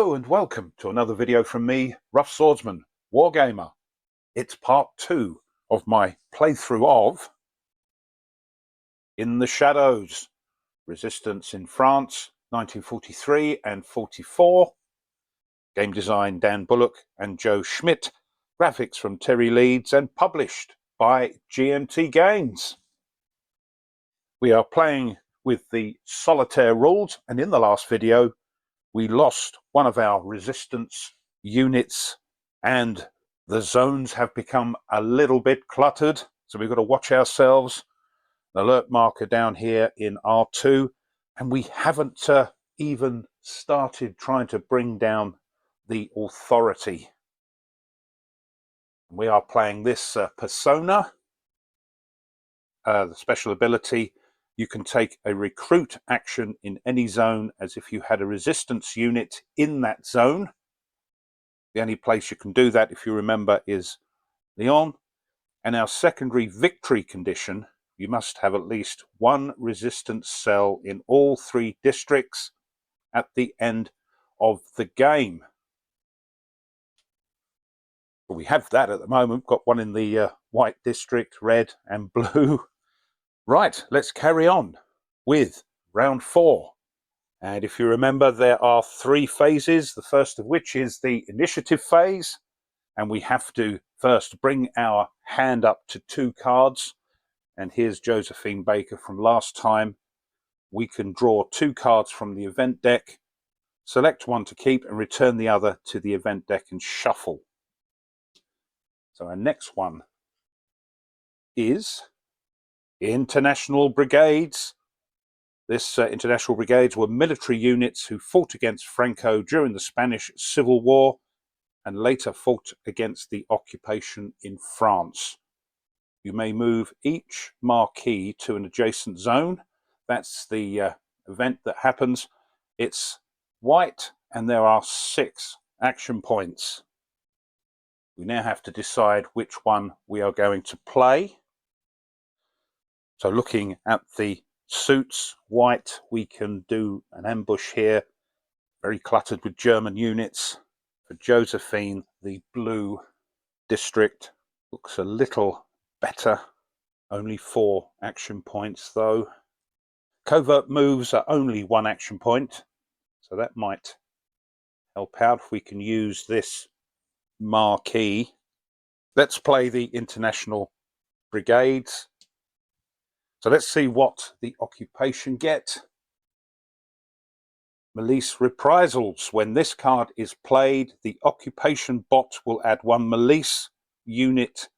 Hello and welcome to another video from me, Rough Swordsman, Wargamer. It's part 2 of my playthrough of In the Shadows, Resistance in France, 1943 and 44. Game design Dan Bullock and Joe Schmidt. Graphics from Terry Leeds and published by GMT Games. We are playing with the Solitaire rules, and in the last video we lost one of our resistance units and the zones have become a little bit cluttered, so we've got to watch ourselves. An alert marker down here in R2, and we haven't even started trying to bring down the authority. We are playing this persona, the special ability. You can take a recruit action in any zone as if you had a resistance unit in that zone. The only place you can do that, if you remember, is Lyon. And our secondary victory condition, you must have at least one resistance cell in all 3 districts at the end of the game. Well, we have that at the moment. Got one in the white district, red and blue. Right, let's carry on with round 4. And if you remember, there are 3 phases, the first of which is the initiative phase. And we have to first bring our hand up to 2 cards. And here's Josephine Baker from last time. We can draw 2 cards from the event deck, select one to keep and return the other to the event deck and shuffle. So our next one is International Brigades. This International Brigades were military units who fought against Franco during the Spanish Civil War and later fought against the occupation in France. You may move each marquee to an adjacent zone. That's the event that happens. It's white and there are 6 action points. We now have to decide which one we are going to play. So looking at the suits, white, we can do an ambush here, very cluttered with German units. For Josephine, the blue district looks a little better. Only 4 action points though. Covert moves are only 1 action point, so that might help out if we can use this marquee. Let's play the International Brigades. So let's see what the occupation get. Milice reprisals. When this card is played, the occupation bot will add 1 milice unit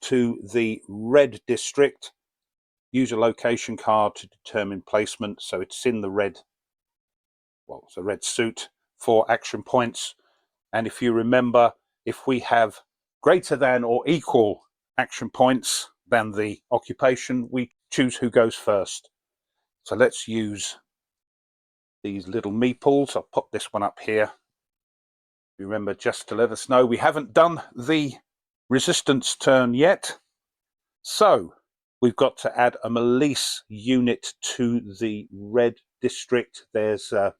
to the red district. Use a location card to determine placement, so it's in the red, well, it's a red suit, 4 action points. And if you remember, if we have greater than or equal action points than the occupation, we choose who goes first. So let's use these little meeples. I'll pop this one up here. Remember, just to let us know, we haven't done the resistance turn yet. So we've got to add a milice unit to the red district. There's 3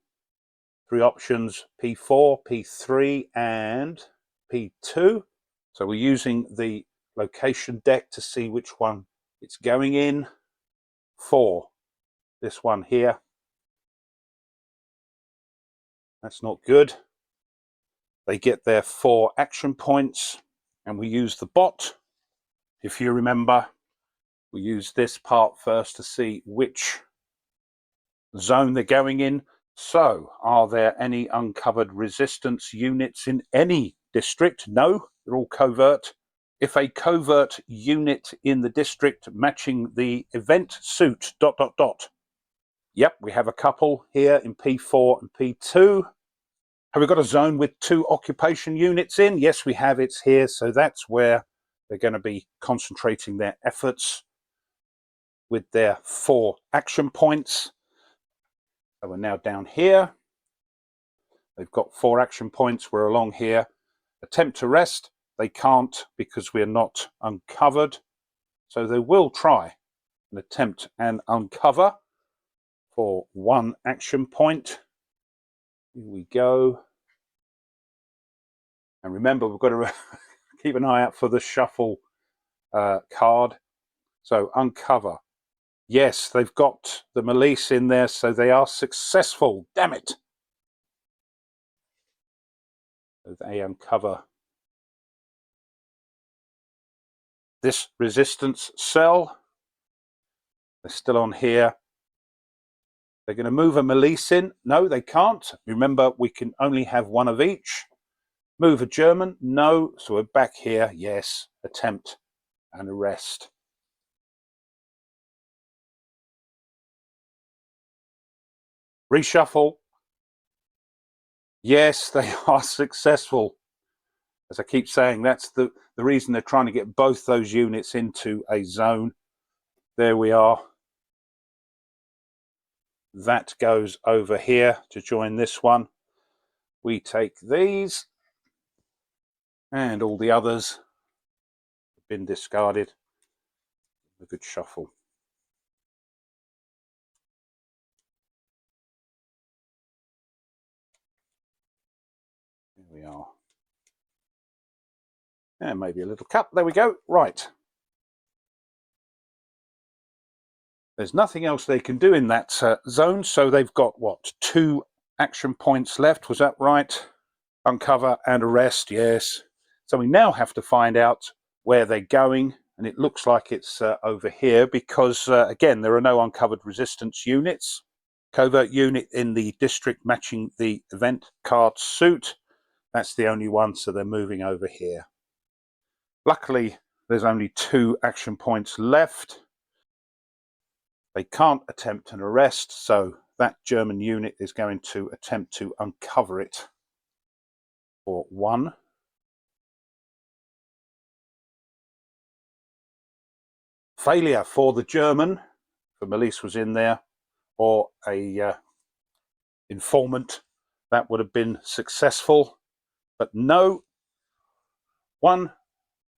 options, P4, P3 and P2. So we're using the location deck to see which one it's going in. 4, this one here. That's not good. They get their 4 action points and we use the bot. If you remember, we use this part first to see which zone they're going in. So, are there any uncovered resistance units in any district? No, they're all covert. If a covert unit in the district matching the event suit ... Yep, we have a couple here in P4 and P2. Have we got a zone with 2 occupation units in? Yes, we have. It's here. So that's where they're going to be concentrating their efforts with their 4 action points. So we're now down here. They've got 4 action points. We're along here. Attempt to rest. They can't because we're not uncovered. So they will try and attempt and uncover for 1 action point. Here we go. And remember, we've got to keep an eye out for the shuffle card. So uncover. Yes, they've got the Melisse in there, so they are successful. Damn it. So they uncover this resistance cell. They're still on here. They're going to move a Melisse in. No, they can't. Remember, we can only have one of each. Move a German. No. So we're back here. Yes. Attempt and arrest. Reshuffle. Yes, they are successful. As I keep saying, that's the reason they're trying to get both those units into a zone. There we are. That goes over here to join this one. We take these, and all the others have been discarded. A good shuffle. Here we are. And maybe a little cup. There we go. Right. There's nothing else they can do in that zone, so they've got, what, 2 action points left. Was that right? Uncover and arrest, yes. So we now have to find out where they're going, and it looks like it's over here because, again, there are no uncovered resistance units. Covert unit in the district matching the event card suit. That's the only one, so they're moving over here. Luckily, there's only 2 action points left. They can't attempt an arrest, so that German unit is going to attempt to uncover it for 1. Failure for the German. The Melisse was in there, or a informant. That would have been successful, but no. 1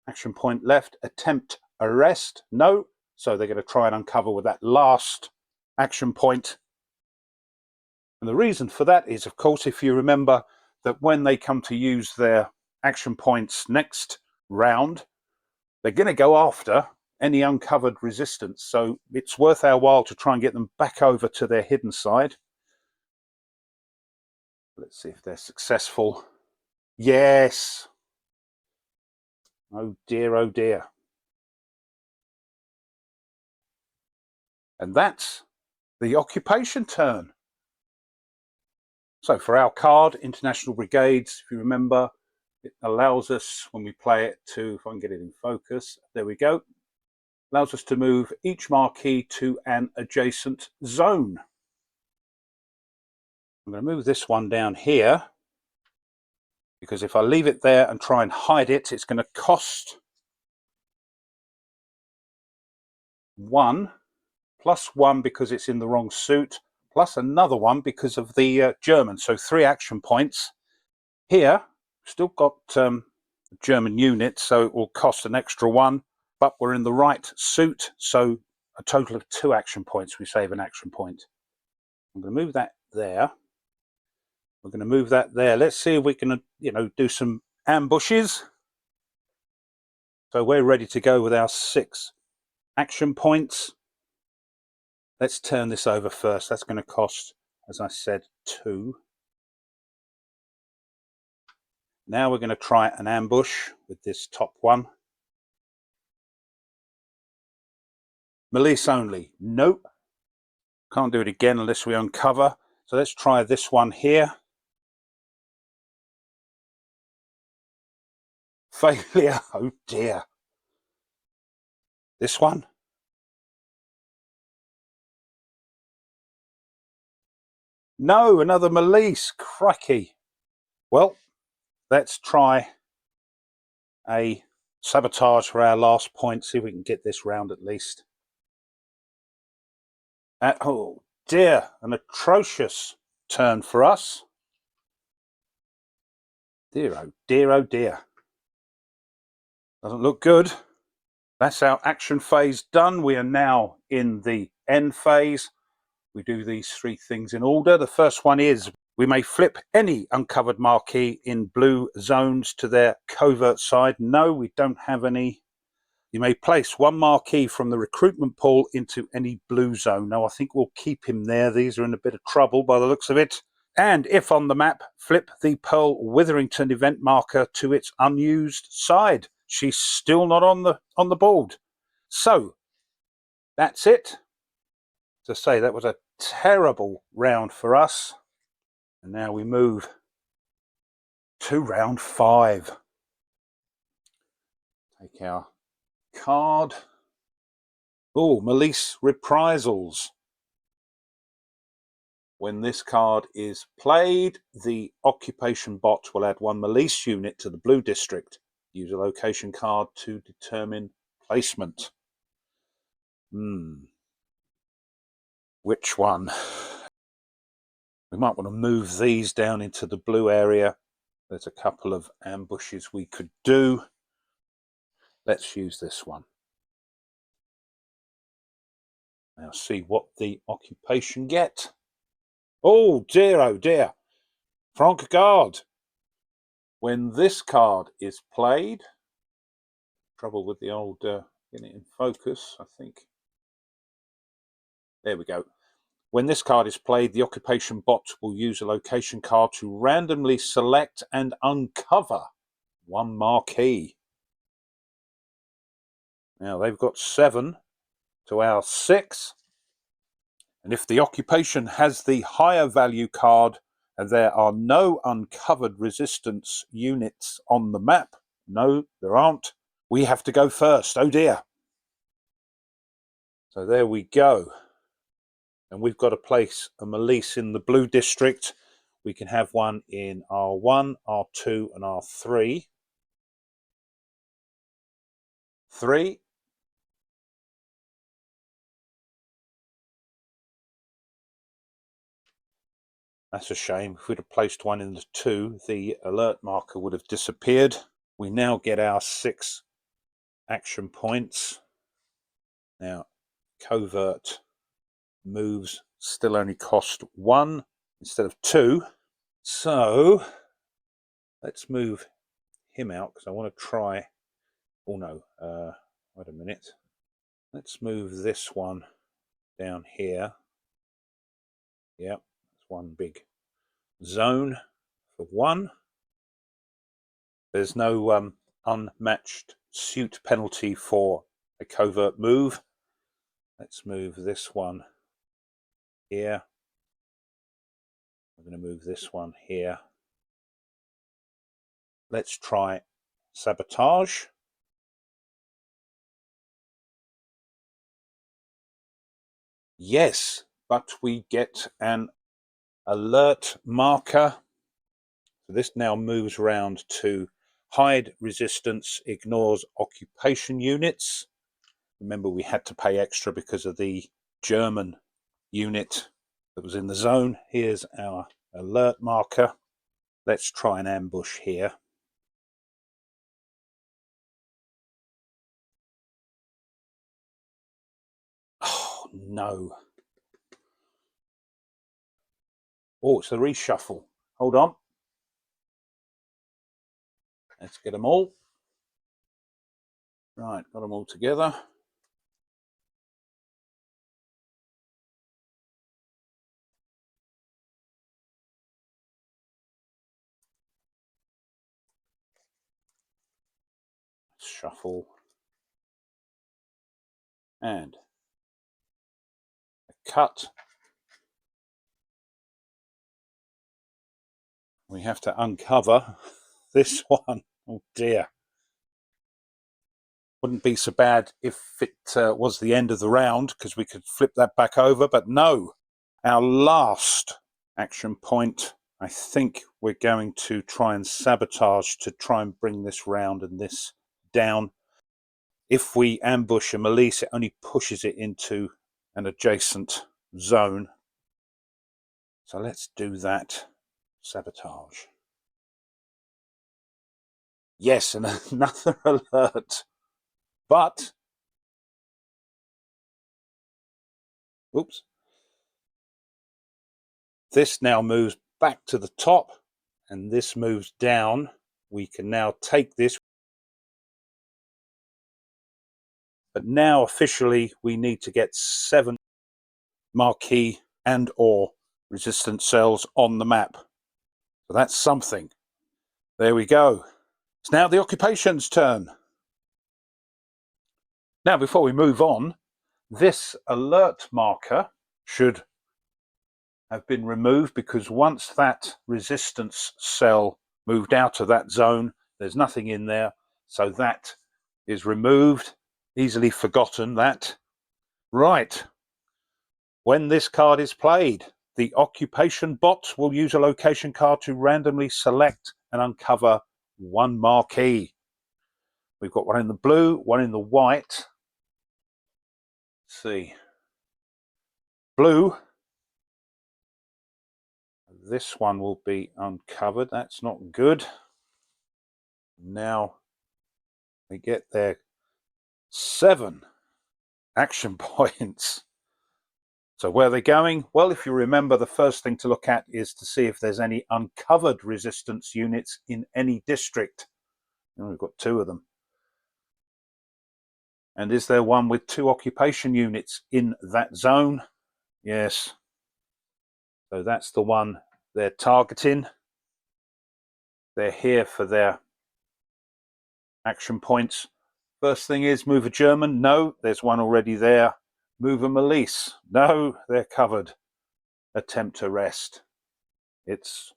action point left. Attempt arrest. No. So they're going to try and uncover with that last action point. And the reason for that is, of course, if you remember that when they come to use their action points next round, they're going to go after any uncovered resistance. So it's worth our while to try and get them back over to their hidden side. Let's see if they're successful. Yes. Oh dear, oh dear. And that's the occupation turn. So for our card, International Brigades, if you remember, it allows us, when we play it, to, if I can get it in focus, there we go, allows us to move each marquee to an adjacent zone. I'm going to move this one down here, because if I leave it there and try and hide it, it's going to cost 1, plus 1 because it's in the wrong suit, plus another 1 because of the German. So 3 action points. Here, still got German units, so it will cost an extra 1, but we're in the right suit, so a total of 2 action points. We save an action point. I'm going to move that there. We're going to move that there. Let's see if we can, do some ambushes. So we're ready to go with our 6 action points. Let's turn this over first. That's going to cost, as I said, 2. Now we're going to try an ambush with this top one. Melisse only. Nope. Can't do it again unless we uncover. So let's try this one here. Failure. Oh dear. This one. No, another Melisse. Crikey. Well, let's try a sabotage for our last point. See if we can get this round at least. Oh dear, an atrocious turn for us. Dear, oh dear, oh dear. Doesn't look good. That's our action phase done. We are now in the end phase. We do these 3 things in order. The first one is We may flip any uncovered marquee in blue zones to their covert side. No, we don't have any. You may place one marquee from the recruitment pool into any blue zone. Now, I think we'll keep him there. These are in a bit of trouble by the looks of it. And if on the map, flip the Pearl Witherington event marker to its unused side. She's still not on the board. So, that's it. To say, that was a terrible round for us. And now we move to round 5. Take our card. Oh, Malise Reprisals. When this card is played, the occupation bot will add 1 Malise unit to the blue district. Use a location card to determine placement. Which one? We might want to move these down into the blue area. There's a couple of ambushes we could do. Let's use this one. Now see what the occupation get. Oh dear, Franc Garde. When this card is played, trouble with the old getting it in focus, I think. There we go. When this card is played, the occupation bot will use a location card to randomly select and uncover 1 marquee. Now they've got 7 to our 6. And if the occupation has the higher value card and there are no uncovered resistance units on the map, no, there aren't, we have to go first. Oh dear. So there we go. And we've got to place a Malise in the blue district. We can have one in R1, R2 and R3. 3. That's a shame. If we'd have placed one in the 2, the alert marker would have disappeared. We now get our 6 action points. Now, covert moves still only cost 1 instead of 2. So, let's move him out because I want to try... Oh no, wait a minute. Let's move this one down here. Yep, it's one big zone for 1. There's no unmatched suit penalty for a covert move. Let's move this one here. I'm going to move this one here. Let's try sabotage. Yes, but we get an alert marker. So this now moves around to hide resistance, ignores occupation units. Remember, we had to pay extra because of the German unit that was in the zone. Here's our alert marker. Let's try an ambush here. Oh, no. Oh, it's a reshuffle. Hold on. Let's get them all. Right, got them all together. Shuffle. And a cut. We have to uncover this one. Oh dear. Wouldn't be so bad if it was the end of the round because we could flip that back over, but no. Our last action point, I think we're going to try and sabotage to try and bring this round and this down. If we ambush a Malise, it only pushes it into an adjacent zone. So let's do that. Sabotage. Yes, and another alert. But, oops, this now moves back to the top and this moves down. We can now take this. But now officially we need to get 7 marquee and or resistance cells on the map. So that's something. There we go. It's now the occupation's turn. Now before we move on, this alert marker should have been removed, because once that resistance cell moved out of that zone, there's nothing in there. So that is removed. Easily forgotten that. Right. When this card is played, the occupation bot will use a location card to randomly select and uncover 1 marquee. We've got one in the blue, one in the white. Let's see. Blue. This one will be uncovered. That's not good. Now we get their 7 action points. So where are they going? Well, if you remember, the first thing to look at is to see if there's any uncovered resistance units in any district. And we've got 2 of them. And is there one with 2 occupation units in that zone? Yes. So that's the one they're targeting. They're here for their action points. First thing is move a German. No, there's one already there. Move a Milice. No, they're covered. Attempt arrest. It's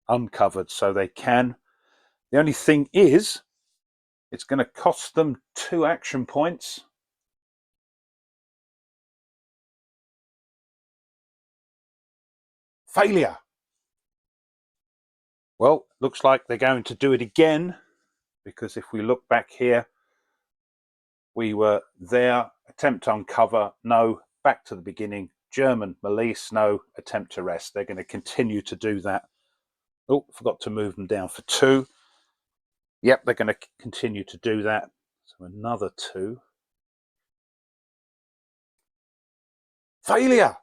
uncovered, so they can. The only thing is, it's going to cost them 2 action points. Failure. Well, looks like they're going to do it again, because if we look back here, we were there. Attempt to uncover. No. Back to the beginning. German Milice. No. Attempt arrest. They're going to continue to do that. Oh, forgot to move them down for 2. Yep, they're going to continue to do that. So another 2. Failure.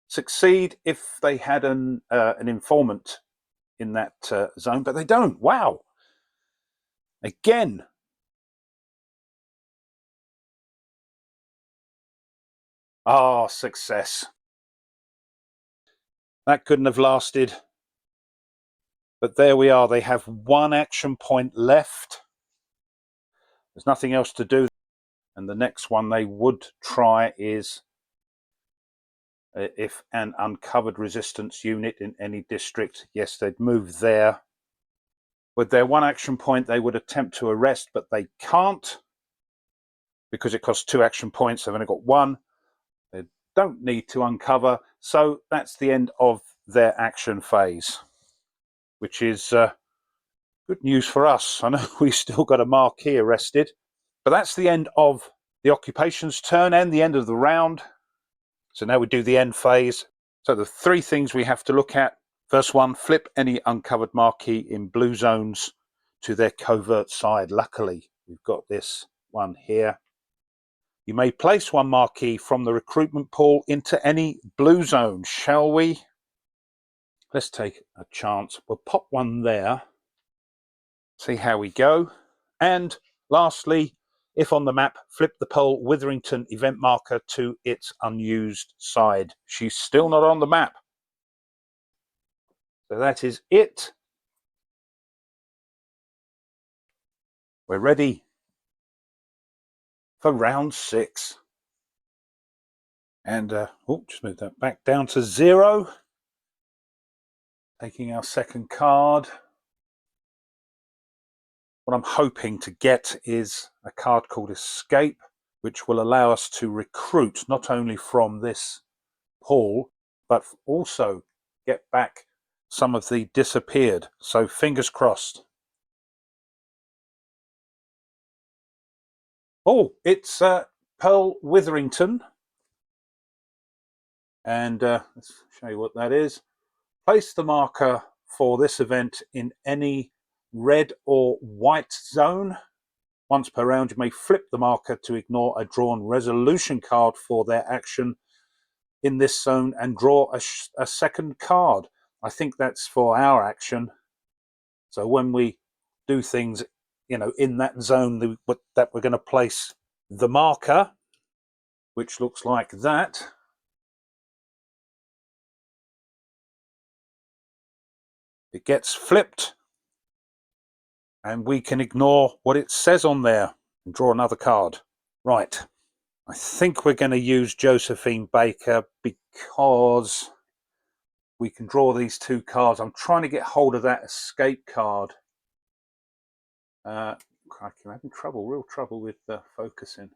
Succeed if they had an informant in that zone, but they don't. Wow. Again. Ah, success. That couldn't have lasted. But there we are. They have 1 action point left. There's nothing else to do. And the next one they would try is if an uncovered resistance unit in any district. Yes, they'd move there. With their 1 action point, they would attempt to arrest, but they can't, because it costs 2 action points. They've only got 1. They don't need to uncover. So that's the end of their action phase, which is good news for us. I know we still got a marquee arrested, but that's the end of the occupation's turn and the end of the round. So now we do the end phase. So the 3 things we have to look at. First one, flip any uncovered marquee in blue zones to their covert side. Luckily, we've got this one here. You may place 1 marquee from the recruitment pool into any blue zone. Shall we? Let's take a chance. We'll pop one there. See how we go. And lastly, if on the map, flip the Pearl Witherington event marker to its unused side. She's still not on the map. So that is it. We're ready for round 6. And just move that back down to 0. Taking our second card. What I'm hoping to get is a card called Escape, which will allow us to recruit not only from this pool, but also get back some of the disappeared. So fingers crossed. Oh, it's Pearl Witherington. And let's show you what that is. Place the marker for this event in any red or white zone. Once per round, you may flip the marker to ignore a drawn resolution card for their action in this zone and draw a second card. I think that's for our action. So when we do things, you know, in that zone that we're going to place the marker, which looks like that. It gets flipped and we can ignore what it says on there and draw another card. Right, I think we're going to use Josephine Baker because we can draw these two cards. I'm trying to get hold of that escape card. Crikey, I'm having real trouble with focusing.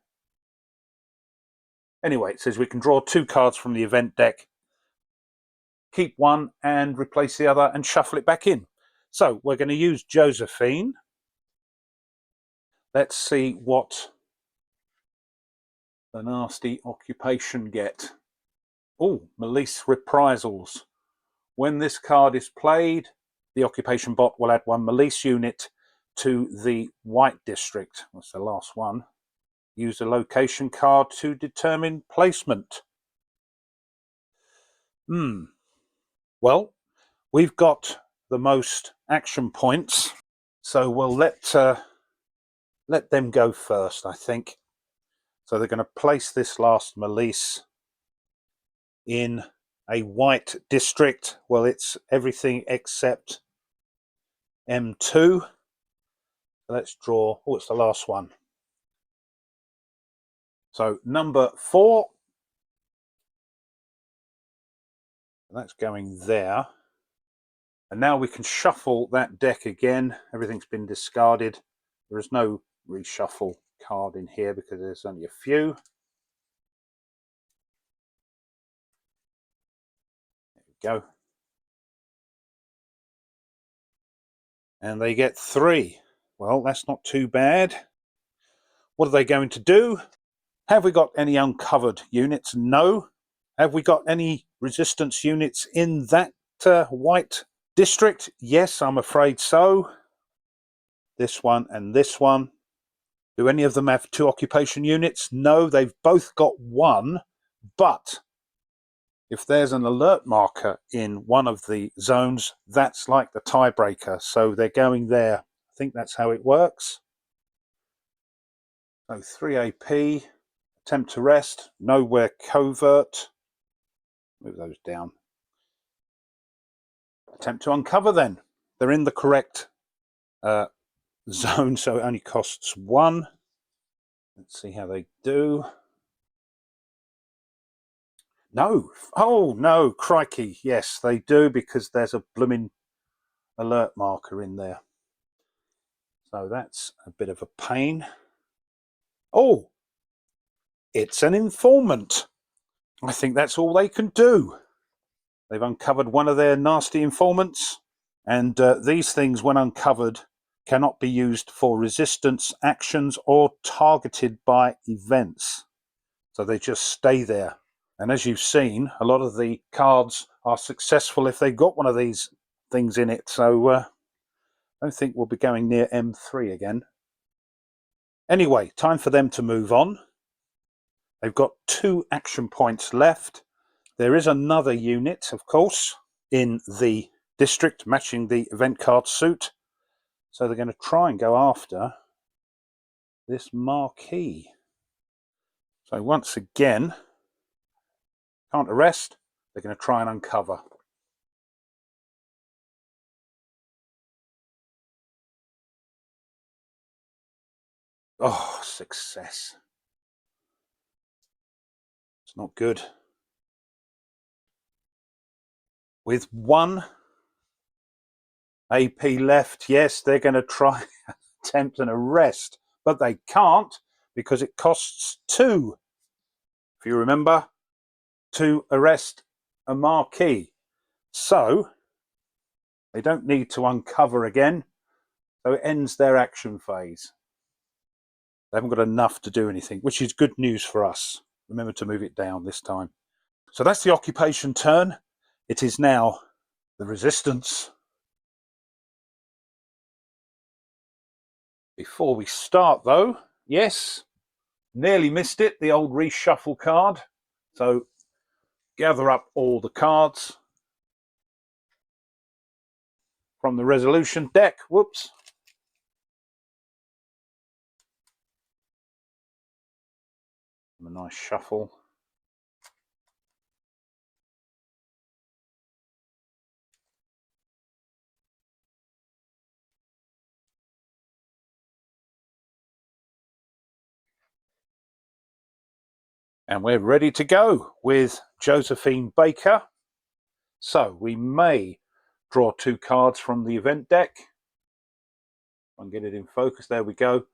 Anyway, it says we can draw two cards from the event deck, keep one and replace the other and shuffle it back in. So we're going to use Josephine. Let's see what the nasty occupation get. Oh, Malise Reprisals. When this card is played, the occupation bot will add one Malise unit to the white district. That's the last one. Use a location card to determine placement. Well, we've got the most action points, so we'll let them go first, I think. So they're going to place this last Malise in a white district. Well, it's everything except M2. Let's draw. Oh, it's the last one. So number 4. That's going there. And now we can shuffle that deck again. Everything's been discarded. There is no reshuffle card in here because there's only a few. There we go. And they get 3. Well, that's not too bad. What are they going to do? Have we got any uncovered units? No. Have we got any resistance units in that white district? Yes, I'm afraid so. This one and this one. Do any of them have 2 occupation units? No, they've both got 1, but if there's an alert marker in one of the zones, that's like the tiebreaker, so they're going there. I think that's how it works. So 3 AP, attempt to rest, nowhere covert. Move those down. Attempt to uncover then. They're in the correct zone, so it only costs 1. Let's see how they do. No. Oh, no, crikey. Yes, they do, because there's a blooming alert marker in there. So that's a bit of a pain. Oh, it's an informant. I think that's all they can do. They've uncovered one of their nasty informants, and these things, when uncovered, cannot be used for resistance actions or targeted by events. So they just stay there. And as you've seen, a lot of the cards are successful if they've got one of these things in it. So I don't think we'll be going near M3 again. Anyway, time for them to move on. They've got 2 action points left. There is another unit, of course, in the district matching the event card suit. So they're going to try and go after this marquee. So once again, can't arrest, they're going to try and uncover. Oh, success. It's not good. With 1 AP left, yes, they're going to try and attempt an arrest, but they can't because it costs 2. If you remember, to arrest a marquee. So they don't need to uncover again, so it ends their action phase. They haven't got enough to do anything, which is good news for us. Remember to move it down this time. So that's the occupation turn. It is now the resistance. Before we start though, yes, nearly missed it, the old reshuffle card. So gather up all the cards. from the resolution deck. Whoops. A nice shuffle. And we're ready to go with Josephine Baker. So we may draw 2 cards from the event deck. I can get it in focus. There we go.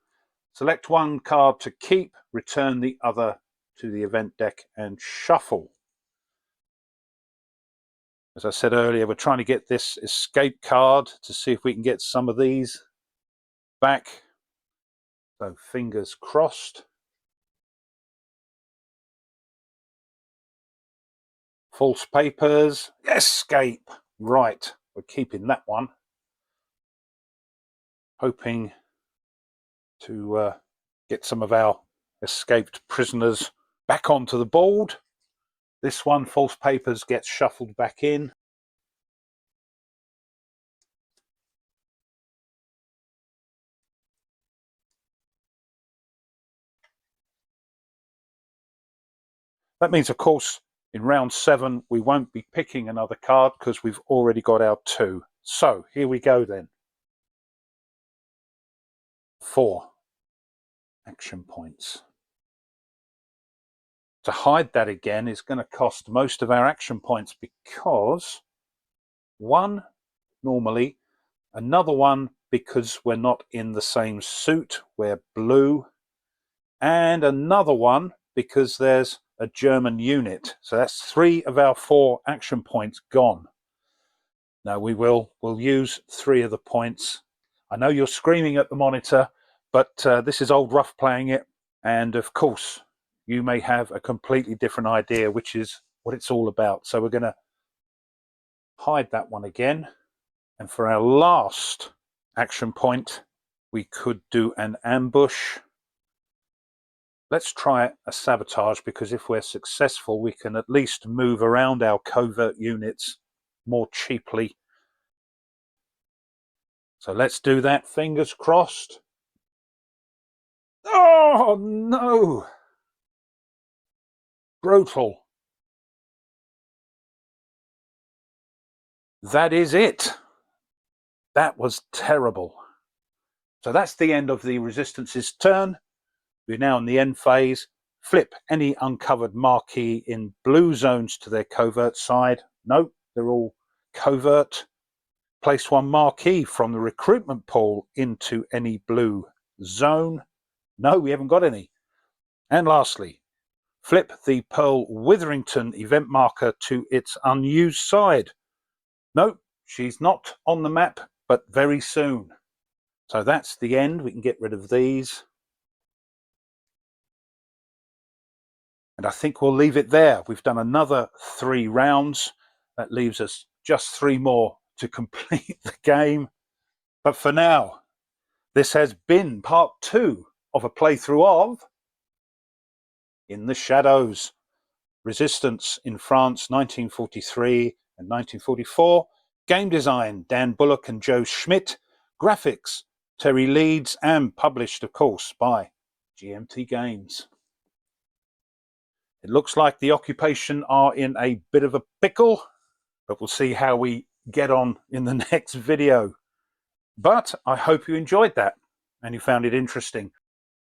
Select 1 card to keep, return the other to the event deck and shuffle. As I said earlier, we're trying to get this escape card to see if we can get some of these back. So fingers crossed. False papers, escape. Right, we're keeping that one. Hoping to get some of our escaped prisoners back onto the board. This one, false papers, gets shuffled back in. That means, of course, in round 7, we won't be picking another card because we've already got our 2. So here we go then. 4 action points. To hide that again is going to cost most of our action points because 1 normally, another one because we're not in the same suit, we're blue, and another one because there's a German unit. So that's 3 of our 4 action points gone. Now we'll use 3 of the points. I know you're screaming at the monitor, but this is old Rough playing it, and of course you may have a completely different idea, which is what it's all about. So we're going to hide that one again, and for our last action point we could do an ambush. Let's try a sabotage, because if we're successful we can at least move around our covert units more cheaply. So let's do that, fingers crossed. Oh no! Brutal. That is it. That was terrible. So that's the end of the Resistance's turn. We're now in the end phase. Flip any uncovered marquee in blue zones to their covert side. Nope, they're all covert. Place 1 marquee from the recruitment pool into any blue zone. No, we haven't got any. And lastly, flip the Pearl Witherington event marker to its unused side. Nope, she's not on the map, but very soon. So that's the end. We can get rid of these. And I think we'll leave it there. We've done another 3 rounds. That leaves us just 3 more to complete the game. But for now, this has been part 2 of a playthrough of In the Shadows. Resistance in France, 1943 and 1944. Game design, Dan Bullock and Joe Schmidt. Graphics, Terry Leeds, and published, of course, by GMT Games. It looks like the occupation are in a bit of a pickle, but we'll see how we get on in the next video. But I hope you enjoyed that and you found it interesting.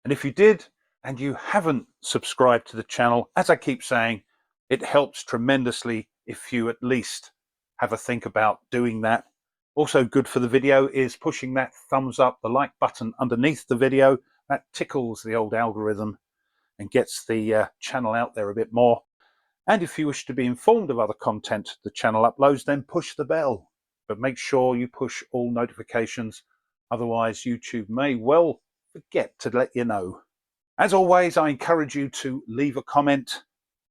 And if you did, and you haven't subscribed to the channel, as I keep saying, it helps tremendously if you at least have a think about doing that. Also good for the video is pushing that thumbs up, the like button underneath the video. That tickles the old algorithm and gets the channel out there a bit more. And if you wish to be informed of other content the channel uploads, then push the bell. But make sure you push all notifications, otherwise YouTube may well forget to let you know. As always, I encourage you to leave a comment.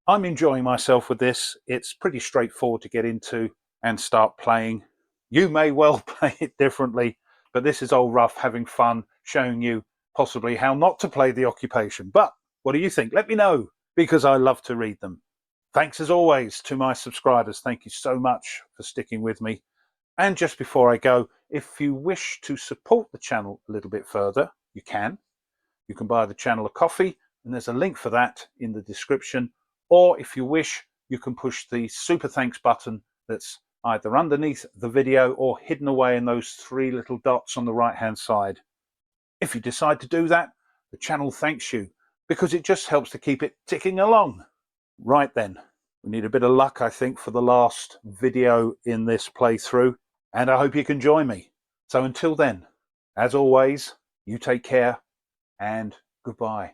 I'm enjoying myself with this. It's pretty straightforward to get into and start playing. You may well play it differently, but this is old Rough having fun, showing you possibly how not to play the occupation. But what do you think? Let me know, because I love to read them. Thanks as always to my subscribers. Thank you so much for sticking with me. And just before I go, if you wish to support the channel a little bit further, you can. You can buy the channel a coffee, and there's a link for that in the description. Or if you wish, you can push the super thanks button that's either underneath the video or hidden away in those three little dots on the right hand side. If you decide to do that, the channel thanks you because it just helps to keep it ticking along. Right then, we need a bit of luck, I think, for the last video in this playthrough, and I hope you can join me. So until then, as always, you take care and goodbye.